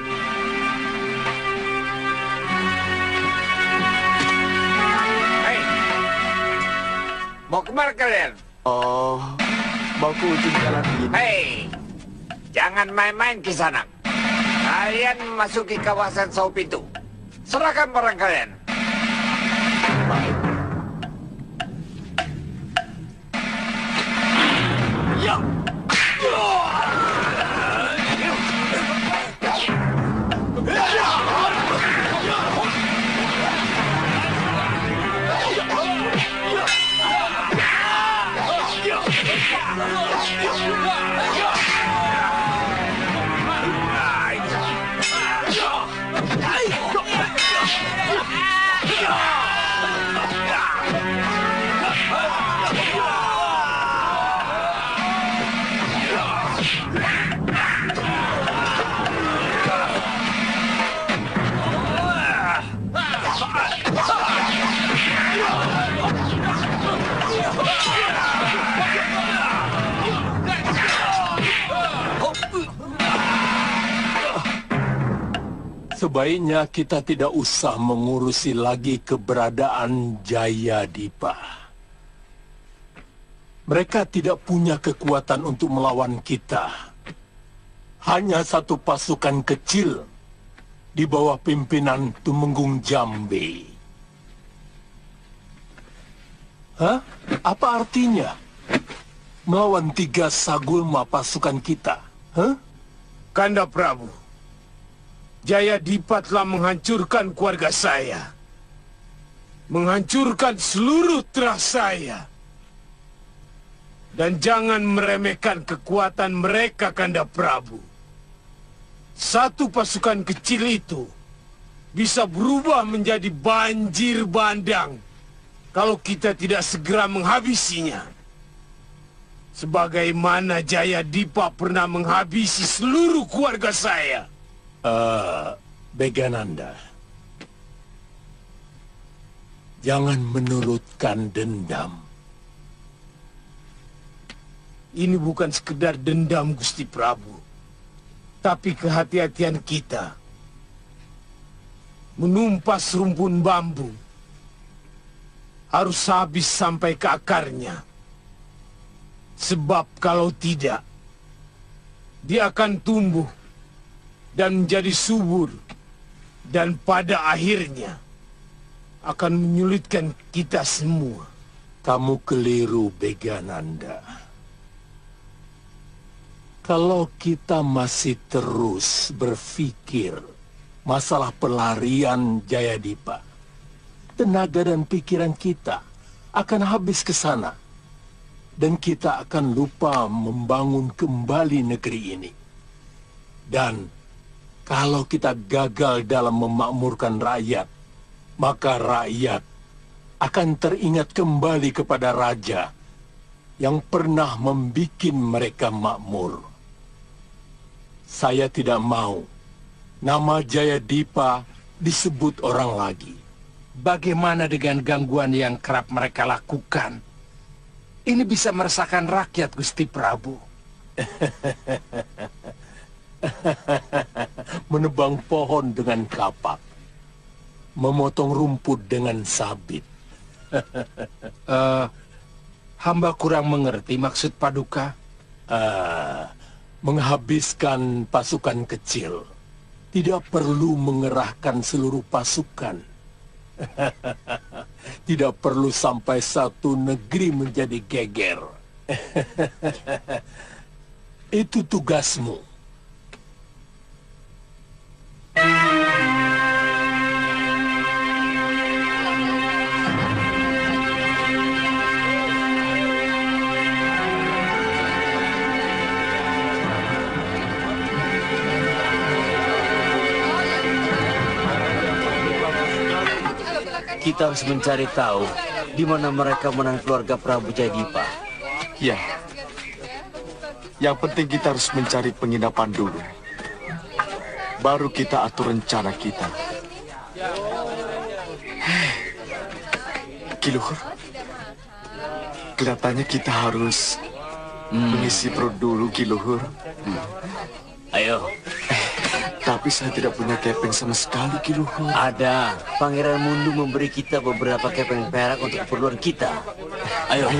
Hei, mau kemana kalian? Oh, mau ke ujung jalan ini. Hei, jangan main-main Kisanak. Kalian memasuki kawasan Saopitu. Serahkan barang kalian. Ya. Sebaiknya kita tidak usah mengurusi lagi keberadaan Jayadipa. Mereka tidak punya kekuatan untuk melawan kita. Hanya satu pasukan kecil di bawah pimpinan Tumenggung Jambe. Hah? Apa artinya? Melawan 3 sagulma pasukan kita? Hah? Kanda Prabu, Jayadipa telah menghancurkan keluarga saya. Menghancurkan seluruh terah saya. Dan jangan meremehkan kekuatan mereka, Kanda Prabu. Satu pasukan kecil itu bisa berubah menjadi banjir bandang kalau kita tidak segera menghabisinya. Sebagaimana Jayadipa pernah menghabisi seluruh keluarga saya. Begananda, jangan menurutkan dendam. Ini bukan sekedar dendam, Gusti Prabu. Tapi kehati-hatian kita menumpas rumpun bambu harus habis sampai ke akarnya. Sebab kalau tidak, dia akan tumbuh dan menjadi subur, dan pada akhirnya akan menyulitkan kita semua. Kamu keliru, Begananda. Kalau kita masih terus berpikir masalah pelarian Jayadipa, tenaga dan pikiran kita akan habis ke sana. Dan kita akan lupa membangun kembali negeri ini. Dan kalau kita gagal dalam memakmurkan rakyat, maka rakyat akan teringat kembali kepada raja yang pernah membuat mereka makmur. Saya tidak mau nama Jayadipa disebut orang lagi. Bagaimana dengan gangguan yang kerap mereka lakukan? Ini bisa meresahkan rakyat, Gusti Prabu. Menebang pohon dengan kapak, memotong rumput dengan sabit. Hamba kurang mengerti maksud Paduka. Menghabiskan pasukan kecil. Tidak perlu mengerahkan seluruh pasukan. Tidak perlu sampai satu negeri menjadi geger. Itu tugasmu. Kita harus mencari tahu di mana mereka menang keluarga Prabu Jayadipa. Ya. Yang penting kita harus mencari penginapan dulu. Baru kita atur rencana kita. Kiluhur, kelihatannya kita harus mengisi perut dulu, Kiluhur. Ayo. Tapi saya tidak punya kepeng sama sekali, Kiluhur. Ada. Pangeran Mundu memberi kita beberapa kepeng perak untuk keperluan kita. Ayo.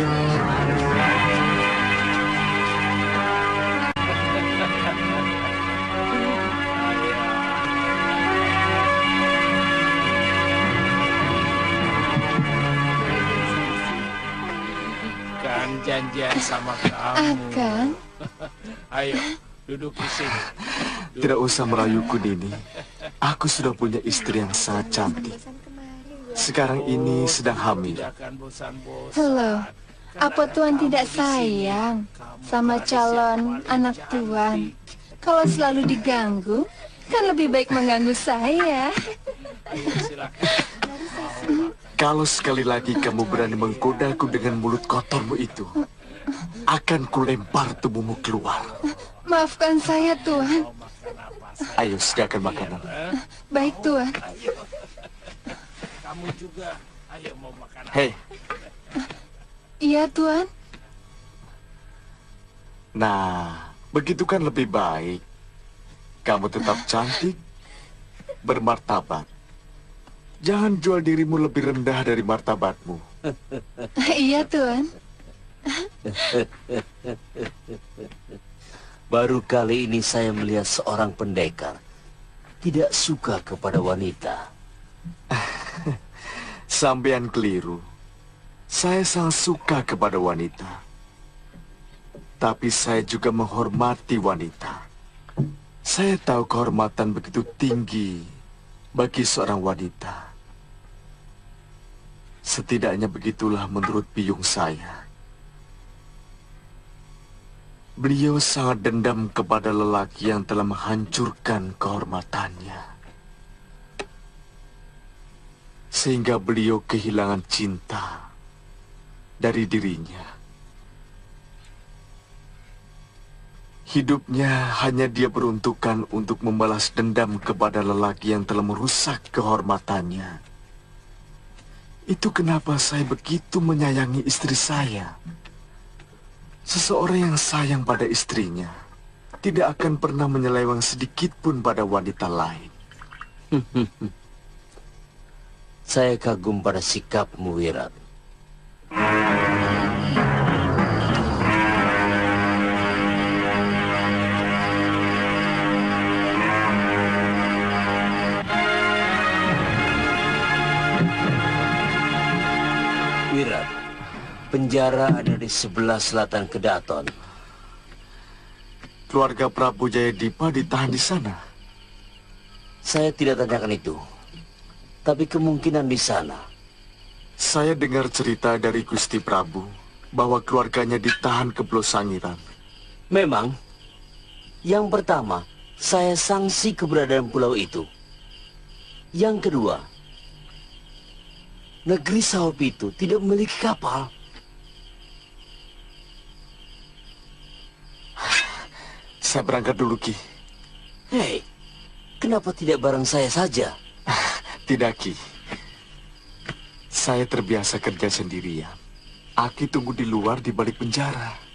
Kan janjian sama kamu. Akan. Ayo, duduk di sini. Tidak usah merayuku, Nini. Aku sudah punya istri yang sangat cantik. Sekarang ini sedang hamil. Halo, apa Tuan tidak sayang sama calon anak Tuan? Kalau selalu diganggu, kan lebih baik mengganggu saya. Kalau sekali lagi kamu berani menggodaku dengan mulut kotormu itu, akan kulempar tubuhmu keluar. Maafkan saya, Tuan. Ayo, sediakan makanan. Baik, Tuan. Kamu juga, ayo mau makan. Hei. Iya, Tuan. Nah, begitu kan lebih baik. Kamu tetap cantik, bermartabat. Jangan jual dirimu lebih rendah dari martabatmu. Iya, Tuan. Baru kali ini saya melihat seorang pendekar tidak suka kepada wanita. Sampean keliru. Saya sangat suka kepada wanita. Tapi saya juga menghormati wanita. Saya tahu kehormatan begitu tinggi bagi seorang wanita. Setidaknya begitulah menurut biung saya. Beliau sangat dendam kepada lelaki yang telah menghancurkan kehormatannya. Sehingga beliau kehilangan cinta dari dirinya. Hidupnya hanya dia peruntukkan untuk membalas dendam kepada lelaki yang telah merusak kehormatannya. Itu kenapa saya begitu menyayangi istri saya. Seseorang yang sayang pada istrinya tidak akan pernah menyeleweng sedikit pun pada wanita lain. Saya kagum pada sikapmu, Wirat. Penjara ada di sebelah selatan Kedaton. Keluarga Prabu Jayadipa ditahan di sana. Saya tidak tanyakan itu. Tapi kemungkinan di sana. Saya dengar cerita dari Gusti Prabu bahwa keluarganya ditahan ke Pulau Sangiran. Memang, yang pertama, saya sanksi keberadaan pulau itu. Yang kedua, negeri Saopitu tidak memiliki kapal. Saya berangkat dulu, Ki. Hei, kenapa tidak bareng saya saja? Tidak, Ki. Saya terbiasa kerja sendirian. Aki tunggu di luar di balik penjara.